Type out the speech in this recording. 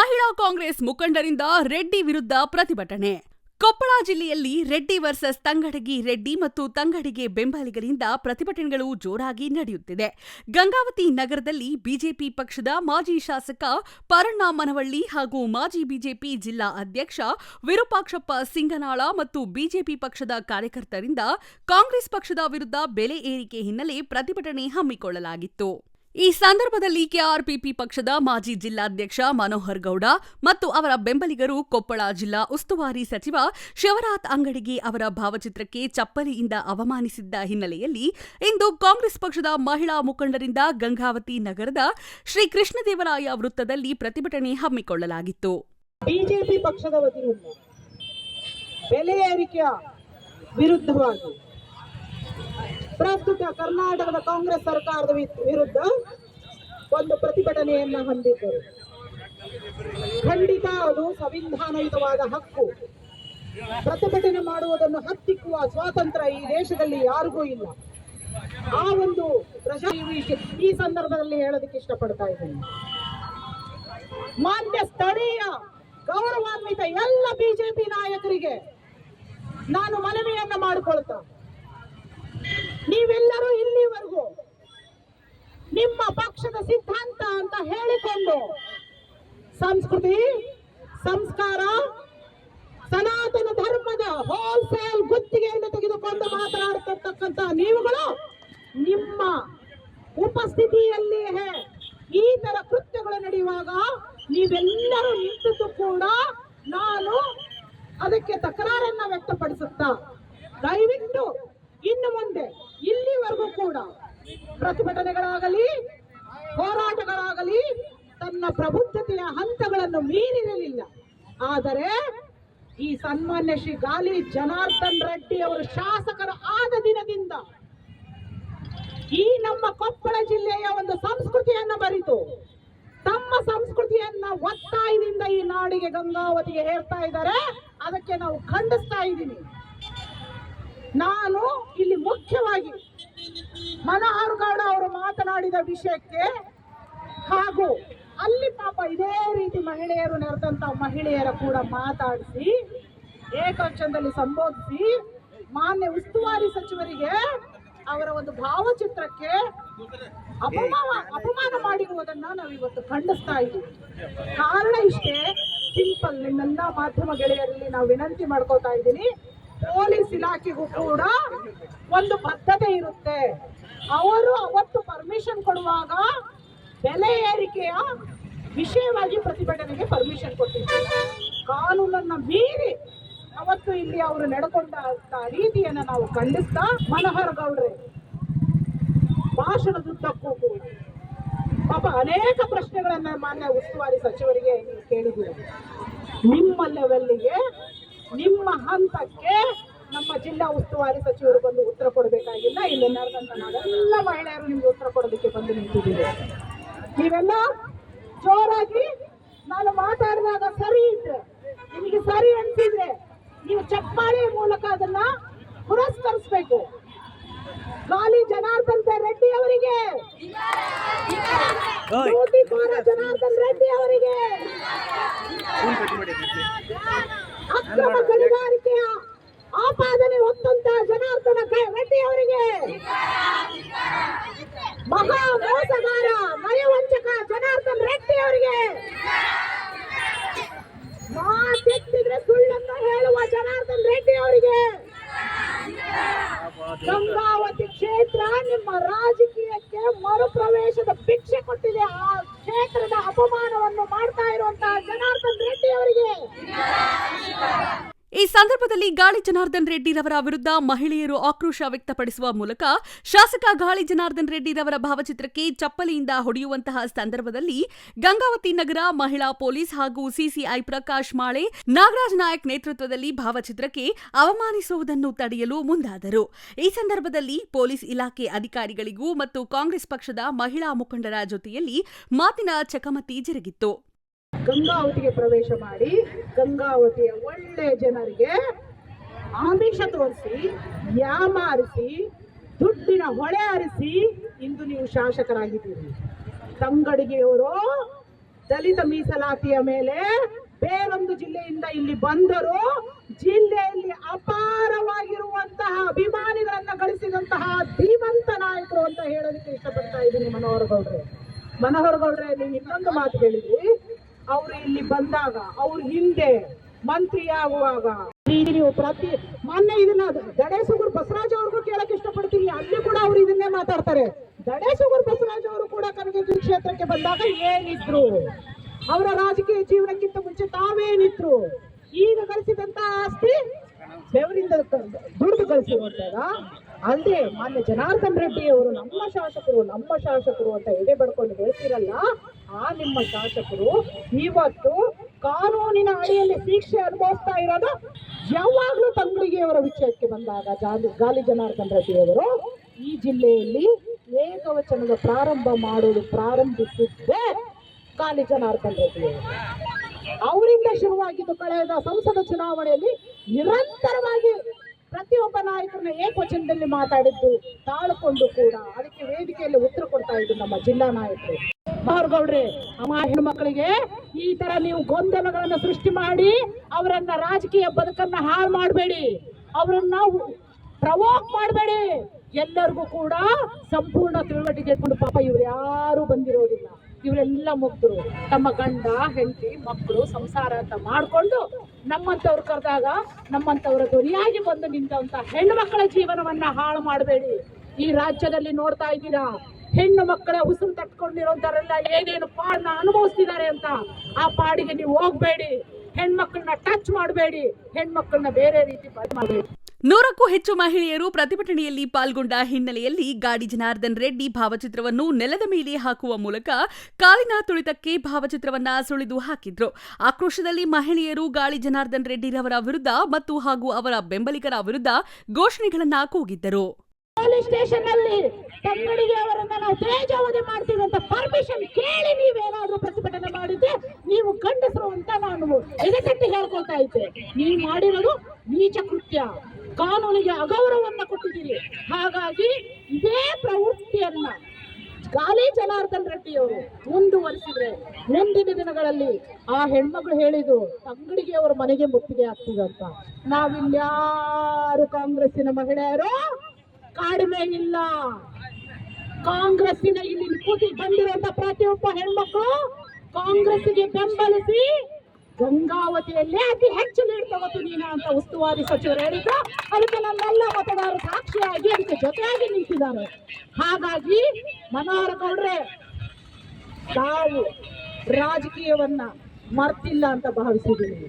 ಮಹಿಳಾ ಕಾಂಗ್ರೆಸ್ ಮುಖಂಡರಿಂದ ರೆಡ್ಡಿ ವಿರುದ್ಧ ಪ್ರತಿಭಟನೆ. ಕೊಪ್ಪಳ ಜಿಲ್ಲೆಯಲ್ಲಿ ರೆಡ್ಡಿ ವರ್ಸಸ್ ತಂಗಡಗಿ ರೆಡ್ಡಿ ಮತ್ತು ತಂಗಡಿಗೆ ಬೆಂಬಲಿಗರಿಂದ ಪ್ರತಿಭಟನೆಗಳು ಜೋರಾಗಿ ನಡೆಯುತ್ತಿದೆ. ಗಂಗಾವತಿ ನಗರದಲ್ಲಿ ಬಿಜೆಪಿ ಪಕ್ಷದ ಮಾಜಿ ಶಾಸಕ ಪರಣ್ಣ ಮನವಳ್ಳಿ ಹಾಗೂ ಮಾಜಿ ಬಿಜೆಪಿ ಜಿಲ್ಲಾ ಅಧ್ಯಕ್ಷ ವಿರೂಪಾಕ್ಷಪ್ಪ ಸಿಂಗನಾಳ ಮತ್ತು ಬಿಜೆಪಿ ಪಕ್ಷದ ಕಾರ್ಯಕರ್ತರಿಂದ ಕಾಂಗ್ರೆಸ್ ಪಕ್ಷದ ವಿರುದ್ಧ ಬೆಲೆ ಏರಿಕೆ ಹಿನ್ನೆಲೆ ಪ್ರತಿಭಟನೆ ಹಮ್ಮಿಕೊಳ್ಳಲಾಗಿತ್ತು. ಈ ಸಂದರ್ಭದಲ್ಲಿ ಕೆಆರ್ಪಿಪಿ ಪಕ್ಷದ ಮಾಜಿ ಜಿಲ್ಲಾಧ್ಯಕ್ಷ ಮನೋಹರ್ ಗೌಡ ಮತ್ತು ಅವರ ಬೆಂಬಲಿಗರು ಕೊಪ್ಪಳ ಜಿಲ್ಲಾ ಉಸ್ತುವಾರಿ ಸಚಿವ ಶಿವರಾತ್ ಅಂಗಡಿಗೆ ಅವರ ಭಾವಚಿತ್ರಕ್ಕೆ ಚಪ್ಪಲಿಯಿಂದ ಅವಮಾನಿಸಿದ್ದ ಹಿನ್ನೆಲೆಯಲ್ಲಿ ಇಂದು ಕಾಂಗ್ರೆಸ್ ಪಕ್ಷದ ಮಹಿಳಾ ಮುಖಂಡರಿಂದ ಗಂಗಾವತಿ ನಗರದ ಶ್ರೀ ಕೃಷ್ಣದೇವರಾಯ ವೃತ್ತದಲ್ಲಿ ಪ್ರತಿಭಟನೆ ಹಮ್ಮಿಕೊಳ್ಳಲಾಗಿತ್ತು. ಬಿಜೆಪಿ ಪಕ್ಷದ ವತಿಯಿಂದ ಬೆಲೆ ಏರಿಕೆಯ ವಿರುದ್ಧವಾಗಿ ಪ್ರಸ್ತುತ ಕರ್ನಾಟಕದ ಕಾಂಗ್ರೆಸ್ ಸರ್ಕಾರದ ವಿರುದ್ಧ ಒಂದು ಪ್ರತಿಭಟನೆಯನ್ನ ಹೊಂದಿದ್ದರು. ಖಂಡಿತ ಅದು ಸಂವಿಧಾನಯುತವಾದ ಹಕ್ಕು. ಪ್ರತಿಭಟನೆ ಮಾಡುವುದನ್ನು ಹತ್ತಿಕ್ಕುವ ಸ್ವಾತಂತ್ರ್ಯ ಈ ದೇಶದಲ್ಲಿ ಯಾರಿಗೂ ಇಲ್ಲ. ಆ ಒಂದು ಈ ಸಂದರ್ಭದಲ್ಲಿ ಹೇಳೋದಕ್ಕೆ ಇಷ್ಟಪಡ್ತಾ ಇದ್ದೀನಿ. ಮಾನ್ಯ ಸ್ಥಳೀಯ ಗೌರವಾನ್ವಿತ ಎಲ್ಲ ಬಿಜೆಪಿ ನಾಯಕರಿಗೆ ನಾನು ಮನವಿಯನ್ನ ಮಾಡಿಕೊಳ್ತಾ, ನೀವೆಲ್ಲರೂ ಇಲ್ಲಿವರೆಗೂ ನಿಮ್ಮ ಪಕ್ಷದ ಸಿದ್ಧಾಂತ ಅಂತ ಹೇಳಿಕೊಂಡು ಸಂಸ್ಕೃತಿ, ಸಂಸ್ಕಾರ, ಸನಾತನ ಧರ್ಮದ ಹೋಲ್ಸೇಲ್ ಗುತ್ತಿಗೆಯನ್ನು ತೆಗೆದುಕೊಂಡು ಮಾತನಾಡತಕ್ಕಂತ ನೀವುಗಳು ನಿಮ್ಮ ಉಪಸ್ಥಿತಿಯಲ್ಲಿಯೇ ಈ ತರ ಕೃತ್ಯಗಳು ನಡೆಯುವಾಗ ನೀವೆಲ್ಲರೂ ನಿಂತದ್ದು ಕೂಡ ನಾನು ಅದಕ್ಕೆ ತಕರಾರನ್ನ ವ್ಯಕ್ತಪಡಿಸುತ್ತಾ, ದಯವಿಟ್ಟು ಇನ್ನು ಮುಂದೆ ಇಲ್ಲಿವರೆಗೂ ಕೂಡ ಪ್ರತಿಭಟನೆಗಳಾಗಲಿ ಹೋರಾಟಗಳಾಗಲಿ ತನ್ನ ಪ್ರಬುದ್ಧತೆಯ ಹಂತಗಳನ್ನು ಮೀರಿರಲಿಲ್ಲ. ಆದರೆ ಈ ಸನ್ಮಾನ್ಯ ಶ್ರೀ ಗಾಲಿ ಜನಾರ್ದನ್ ರೆಡ್ಡಿ ಅವರು ಶಾಸಕರು ಆದ ದಿನದಿಂದ ಈ ನಮ್ಮ ಕೊಪ್ಪಳ ಜಿಲ್ಲೆಯ ಒಂದು ಸಂಸ್ಕೃತಿಯನ್ನ ಬರಿತು ತಮ್ಮ ಸಂಸ್ಕೃತಿಯನ್ನ ಒತ್ತಾಯದಿಂದ ಈ ನಾಡಿಗೆ ಗಂಗಾವತಿಗೆ ಹೇರ್ತಾ ಇದ್ದಾರೆ. ಅದಕ್ಕೆ ನಾವು ಖಂಡಿಸ್ತಾ ಇದ್ದೀನಿ. ನಾನು ಇಲ್ಲಿ ಮುಖ್ಯವಾಗಿ ಮನೋಹರ್ ಗೌಡ ಅವರು ಮಾತನಾಡಿದ ವಿಷಯಕ್ಕೆ ಹಾಗೂ ಅಲ್ಲಿ ಪಾಪ ಇದೇ ರೀತಿ ಮಹಿಳೆಯರು ನೆರೆದಂತ ಮಹಿಳೆಯರ ಕೂಡ ಮಾತಾಡಿಸಿ ಏಕವಚನದಲ್ಲಿ ಸಂಬೋಧಿಸಿ ಮಾನ್ಯ ಉಸ್ತುವಾರಿ ಸಚಿವರಿಗೆ ಅವರ ಒಂದು ಭಾವಚಿತ್ರಕ್ಕೆ ಅಪಮಾನ ಮಾಡಿರುವುದನ್ನ ನಾವು ಇವತ್ತು ಖಂಡಿಸ್ತಾ ಇದ್ದೀವಿ. ಕಾರಣ ಇಷ್ಟೇ ಸಿಂಪಲ್. ನಿಮ್ಮೆಲ್ಲ ಮಾಧ್ಯಮ ಗೆಳೆಯರಲ್ಲಿ ನಾವು ವಿನಂತಿ ಮಾಡ್ಕೋತಾ ಇದ್ದೀನಿ, ಪೊಲೀಸ್ ಇಲಾಖೆಗೂ ಕೂಡ ಒಂದು ಬದ್ಧತೆ ಇರುತ್ತೆ. ಅವರು ಅವತ್ತು ಪರ್ಮಿಷನ್ ಕೊಡುವಾಗ ಬೆಲೆ ಏರಿಕೆಯ ವಿಷಯವಾಗಿ ಪ್ರತಿಭಟನೆಗೆ ಪರ್ಮಿಷನ್ ಕೊಟ್ಟಿದ್ದಾರೆ. ಕಾನೂನನ್ನ ಮೀರಿ ಅವತ್ತು ಇಲ್ಲಿ ಅವರು ನಡೆಕೊಂಡ ರೀತಿಯನ್ನ ನಾವು ಖಂಡಿಸ್ತಾ, ಮನೋಹರ್ ಗೌಡ್ರೆ ಭಾಷಣದುದ್ದಕ್ಕೂ ಕೂಡ ಪಾಪ ಅನೇಕ ಪ್ರಶ್ನೆಗಳನ್ನ ಮಾನ್ಯ ಉಸ್ತುವಾರಿ ಸಚಿವರಿಗೆ ನೀವು ಕೇಳಿದ್ದೀರಿ. ನಿಮ್ಮ ಲೆವೆಲ್ಗೆ, ನಿಮ್ಮ ಹಂತಕ್ಕೆ ನಮ್ಮ ಜಿಲ್ಲಾ ಉಸ್ತುವಾರಿ ಸಚಿವರು ಬಂದು ಉತ್ತರ ಕೊಡಬೇಕಾಗಿಲ್ಲ. ಇಲ್ಲಿ ನಡೆದಂತ ನಾವೆಲ್ಲ ಮಹಿಳೆಯರು ನಿಮ್ಗೆ ಉತ್ತರ ಕೊಡೋದಕ್ಕೆ ಬಂದು ನಿಂತಿದ್ದೀವಿ. ನೀವೆಲ್ಲ ಜೋರಾಗಿ ನಾನು ಮಾತಾಡಿದಾಗ ಸರಿ ಇದ್ರೆ, ನಿಮಗೆ ಸರಿ ಅನ್ಸಿದ್ರೆ ನೀವು ಚಪ್ಪಾಳೆಯ ಮೂಲಕ ಅದನ್ನ ಪುರಸ್ಕರಿಸಬೇಕು. ಗಾಲಿ ಜನಾರ್ದನ್ ರೆಡ್ಡಿ ಅವರಿಗೆ, ಜನಾರ್ದನ್ ರೆಡ್ಡಿ ಅವರಿಗೆ, ಅಕ್ರಮ ಗಣಿಗಾರಿಕೆಯ ಆಪಾದನೆ ಹೊತ್ತಂತ ಜನಾರ್ದನ ರೆಡ್ಡಿ ಅವರಿಗೆ, ಮಹಾ ಮೋಸಗಾರ ನಯವಂಚಕ ಜನಾರ್ದನ್ ರೆಡ್ಡಿ ಅವರಿಗೆ, ಮಾತೆತ್ತಿದ್ರೆ ಸುಳ್ಳನ್ನು ಹೇಳುವ ಜನಾರ್ದನ್ ರೆಡ್ಡಿ ಅವರಿಗೆ, ಗಂಗಾವತಿ ಕ್ಷೇತ್ರ ನಿಮ್ಮ ರಾಜಕೀಯಕ್ಕೆ ಮರುಪ್ರವೇಶದ ಭಿಕ್ಷೆ ಕೊಟ್ಟಿದೆ. ಆ ಕ್ಷೇತ್ರದ ಅಪಮಾನವನ್ನು ಮಾಡ್ತಾ ಇರುವಂತಹ ಜನಾರ್ದನ್ ರೆಡ್ಡಿ ಅವರಿಗೆ. ಈ ಸಂದರ್ಭದಲ್ಲಿ ಗಾಳಿ ಜನಾರ್ದನ್ ರೆಡ್ಡಿರವರ ವಿರುದ್ಧ ಮಹಿಳೆಯರು ಆಕ್ರೋಶ ವ್ಯಕ್ತಪಡಿಸುವ ಮೂಲಕ ಶಾಸಕ ಗಾಳಿ ಜನಾರ್ದನ್ ರೆಡ್ಡಿರವರ ಭಾವಚಿತ್ರಕ್ಕೆ ಚಪ್ಪಲಿಯಿಂದ ಹೊಡೆಯುವಂತಹ ಸಂದರ್ಭದಲ್ಲಿ ಗಂಗಾವತಿ ನಗರ ಮಹಿಳಾ ಪೊಲೀಸ್ ಹಾಗೂ ಸಿಸಿಐ ಪ್ರಕಾಶ್ ಮಾಳೆ, ನಾಗರಾಜ್ ನಾಯಕ್ ನೇತೃತ್ವದಲ್ಲಿ ಭಾವಚಿತ್ರಕ್ಕೆ ಅವಮಾನಿಸುವುದನ್ನು ತಡೆಯಲು ಮುಂದಾದರು. ಈ ಸಂದರ್ಭದಲ್ಲಿ ಪೊಲೀಸ್ ಇಲಾಖೆ ಅಧಿಕಾರಿಗಳಿಗೂ ಮತ್ತು ಕಾಂಗ್ರೆಸ್ ಪಕ್ಷದ ಮಹಿಳಾ ಮುಖಂಡರ ಜೊತೆಯಲ್ಲಿ ಮಾತಿನ ಚಕಮಕಿ ಜರುಗಿತ್ತು. ಗಂಗಾವತಿಗೆ ಪ್ರವೇಶ ಮಾಡಿ ಗಂಗಾವತಿಯ ಒಳ್ಳೆ ಜನರಿಗೆ ಆಮಿಷ ತೋರಿಸಿ, ಯಾಮಾರಿಸಿ, ದುಡ್ಡಿನ ಹೊಳೆ ಹರಿಸಿ ಇಂದು ನೀವು ಶಾಸಕರಾಗಿದ್ದೀರಿ. ತಂಗಡಿಗೆಯವರು ದಲಿತ ಮೀಸಲಾತಿಯ ಮೇಲೆ ಬೇರೊಂದು ಜಿಲ್ಲೆಯಿಂದ ಇಲ್ಲಿ ಬಂದರು. ಜಿಲ್ಲೆಯಲ್ಲಿ ಅಪಾರವಾಗಿರುವಂತಹ ಅಭಿಮಾನಿಗಳನ್ನ ಗಳಿಸಿದಂತಹ ಧೀಮಂತ ನಾಯಕರು ಅಂತ ಹೇಳೋದಕ್ಕೆ ಇಷ್ಟಪಡ್ತಾ ಇದ್ದೀನಿ. ಮನೋಹರ್ ಗೌಡ್ರೆ ನೀವು ಇನ್ನೊಂದು ಮಾತು ಹೇಳಿದ್ರಿ, ಅವರು ಇಲ್ಲಿ ಬಂದಾಗ ಅವ್ರ ಹಿಂದೆ ಮಂತ್ರಿ ಆಗುವಾಗ ನೀವು ಮೊನ್ನೆ ಇದನ್ನ ದಡೇಸುಗೂರು ಬಸವರಾಜ್ ಅವ್ರಿಗೂ ಕೇಳಕ್ ಇಷ್ಟಪಡ್ತೀನಿ. ಅಲ್ಲಿ ಕೂಡ ಅವ್ರು ಇದನ್ನೇ ಮಾತಾಡ್ತಾರೆ. ದಡೇಸುಗೂರು ಬಸವರಾಜ್ ಅವರು ಕೂಡ ಕನಕಗಿರಿ ಕ್ಷೇತ್ರಕ್ಕೆ ಬಂದಾಗ ಏನಿದ್ರು, ಅವರ ರಾಜಕೀಯ ಜೀವನಕ್ಕಿಂತ ಮುಂಚೆ ತಾವೇನಿದ್ರು, ಈಗ ಗಳಿಸಿದಂತ ಆಸ್ತಿ ಬೆವರಿಂದ ದುಡಿದು ಗಳಿಸಿರುವಂತಾಗ ಅಲ್ಲದೆ ಮಾನ್ಯ ಜನಾರ್ದನ್ ರೆಡ್ಡಿ ಅವರು ನಮ್ಮ ಶಾಸಕರು ಅಂತ ಎದೆ ಬಡ್ಕೊಂಡು ಹೇಳ್ತಿರಲ್ಲ, ಆ ನಿಮ್ಮ ಶಾಸಕರು ಇವತ್ತು ಕಾನೂನಿನ ಅಡಿಯಲ್ಲಿ ಶಿಕ್ಷೆ ಅನುಭವಿಸ್ತಾ ಇರೋದು ಯಾವಾಗ್ಲೂ ತಂಗಡಿಗೆ ಅವರ ವಿಷಯಕ್ಕೆ ಬಂದಾಗ ಗಾಲಿ ಜನಾರ್ದನ್ ರೆಡ್ಡಿ ಅವರು ಈ ಜಿಲ್ಲೆಯಲ್ಲಿ ಏಕವಚನದ ಪ್ರಾರಂಭಿಸಿದ್ದೇ ಗಾಲಿ ಜನಾರ್ದನ್ ರೆಡ್ಡಿ ಅವರಿಂದ ಶುರುವಾಗಿದ್ದು. ಕಳೆದ ಸಂಸದ ಚುನಾವಣೆಯಲ್ಲಿ ನಿರಂತರವಾಗಿ ಪ್ರತಿಯೊಬ್ಬ ನಾಯಕರನ್ನ ಏಕವಚನದಲ್ಲಿ ಮಾತಾಡಿದ್ದು ತಾಳ್ಕೊಂಡು ಕೂಡ ಅದಕ್ಕೆ ವೇದಿಕೆಯಲ್ಲಿ ಉತ್ತರ ಕೊಡ್ತಾ ಇದ್ದು ನಮ್ಮ ಜಿಲ್ಲಾ ನಾಯಕರು. ಮನೋಹರ್ ಗೌಡ್ರೆ, ಅಮ್ಮ ಹೆಣ್ಮಕ್ಳಿಗೆ ಈ ತರ ನೀವು ಗೊಂದಲಗಳನ್ನ ಸೃಷ್ಟಿ ಮಾಡಿ ಅವರನ್ನ ರಾಜಕೀಯ ಬದುಕನ್ನ ಹಾಳು ಮಾಡಬೇಡಿ, ಅವರನ್ನ ಪ್ರವೋಕ್ ಮಾಡಬೇಡಿ. ಎಲ್ಲರಿಗೂ ಕೂಡ ಸಂಪೂರ್ಣ ತಿಳುವಳಿಕೆ ಇಟ್ಕೊಂಡು, ಪಾಪ ಇವ್ರು ಯಾರು ಬಂದಿರೋದಿಲ್ಲ, ಇವರೆಲ್ಲ ಮುಗ್ಧರು, ತಮ್ಮ ಗಂಡ ಹೆಂಡತಿ ಮಕ್ಕಳು ಸಂಸಾರ ಅಂತ ಮಾಡಿಕೊಂಡು ನಮ್ಮಂತವ್ರು ಕರೆದಾಗ ನಮ್ಮಂತವರ ಧ್ವನಿಯಾಗಿ ಬಂದು ನಿಂತ ಹೆಣ್ಣು ಮಕ್ಕಳ ಜೀವನವನ್ನ ಹಾಳು ಮಾಡಬೇಡಿ. ಈ ರಾಜ್ಯದಲ್ಲಿ ನೋಡ್ತಾ ಇದ್ದೀರಾ, ಹೆಣ್ಣು ಮಕ್ಕಳ ಉಸಿರು ತಟ್ಕೊಂಡಿರೋಂಥವರೆಲ್ಲ ಏನೇನು ಪಾಡನ್ನ ಅನುಭವಿಸ್ತಿದ್ದಾರೆ ಅಂತ. ಆ ಪಾಡಿಗೆ ನೀವು ಹೋಗ್ಬೇಡಿ, ಹೆಣ್ಮಕ್ಳನ್ನ ಟಚ್ ಮಾಡಬೇಡಿ, ಹೆಣ್ಮಕ್ಳನ್ನ ಬೇರೆ ರೀತಿ ಮಾಡಬೇಡಿ. 100ಕ್ಕೂ ಹೆಚ್ಚು ಮಹಿಳೆಯರು ಪ್ರತಿಭಟನೆಯಲ್ಲಿ ಪಾಲ್ಗೊಂಡ ಹಿನ್ನೆಲೆಯಲ್ಲಿ ಗಾಡಿ ಜನಾರ್ದನ್ ರೆಡ್ಡಿ ಭಾವಚಿತ್ರವನ್ನು ನೆಲದ ಮೇಲೆ ಹಾಕುವ ಮೂಲಕ ಕಾಲಿನ ತುಳಿತಕ್ಕೆ ಭಾವಚಿತ್ರವನ್ನ ಸುಳಿದು ಹಾಕಿದ್ರು. ಆಕ್ರೋಶದಲ್ಲಿ ಮಹಿಳೆಯರು ಗಾಳಿ ಜನಾರ್ದನ್ ರೆಡ್ಡಿರವರ ವಿರುದ್ಧ ಮತ್ತು ಹಾಗೂ ಅವರ ಬೆಂಬಲಿಗರ ವಿರುದ್ಧ ಘೋಷಣೆಗಳನ್ನ ಕೂಗಿದ್ದರು. ಪೊಲೀಸ್ ಸ್ಟೇಷನ್ ಅಲ್ಲಿ ತಂಗಡಿಗೆ ಅವರನ್ನ ನಾವು ತೇಜಾವಧಿ ಮಾಡ್ತೀವಿ ಅಂತ ಪರ್ಮಿಷನ್ ಕೇಳಿ ನೀವೇನಾದ್ರೂ ಪ್ರತಿಭಟನೆ ಮಾಡಿದ್ರೆ ನೀವು ಗಂಡಸರು ಅಂತ ನಾನು ಎದೆತಟ್ಟಿ ಹೇಳ್ಕೊಳ್ತಾ ಇದ್ದೆ. ನೀವು ಮಾಡಿರೋದು ನೀಚ ಕೃತ್ಯ, ಕಾನೂನಿಗೆ ಅಗೌರವನ್ನ ಕೊಟ್ಟಿದ್ದೀರಿ. ಹಾಗಾಗಿ ಇದೇ ಪ್ರವೃತ್ತಿಯನ್ನ ಗಾಲಿ ಜನಾರ್ದನ್ ರೆಡ್ಡಿ ಅವರು ಮುಂದುವರಿಸಿದ್ರೆ ಮುಂದಿನ ದಿನಗಳಲ್ಲಿ ಆ ಹೆಣ್ಮಕ್ಳು ಹೇಳಿದ್ರು ತಂಗಡಿಗೆ ಅವರ ಮನೆಗೆ ಮುತ್ತಿಗೆ ಆಗ್ತದೆ ಅಂತ. ನಾವಿನ್ಯಾರು ಕಾಂಗ್ರೆಸ್ಸಿನ ಮಹಿಳೆಯರು ಕಡಿಮೆ ಇಲ್ಲ. ಕಾಂಗ್ರೆಸ್ಸಿನ ಇಲ್ಲಿ ಕೂತಿ ಬಂದಿರುವಂತ ಪ್ರತಿಯೊಬ್ಬ ಹೆಣ್ಮಕ್ಳು ಕಾಂಗ್ರೆಸ್ಸಿಗೆ ಬೆಂಬಲಿಸಿ ಗಂಗಾವತಿಯಲ್ಲೇ ಅತಿ ಹೆಚ್ಚು ನೀರು ತಗೋತೀನಿ ಅಂತ ಉಸ್ತುವಾರಿ ಸಚಿವರು ಹೇಳಿದ್ರು. ಅದಕ್ಕೆ ನಮ್ಮೆಲ್ಲ ಮತದಾರರು ಸಾಕ್ಷಿಯಾಗಿ ಅದಕ್ಕೆ ಜೊತೆಯಾಗಿ ನಿಂತಿದ್ದಾರೆ. ಹಾಗಾಗಿ ಮನೋಹರ್ ಗೌಡ್ರೆ, ತಾವು ರಾಜಕೀಯವನ್ನ ಮರ್ತಿಲ್ಲ ಅಂತ ಭಾವಿಸಿದ್ದೀನಿ.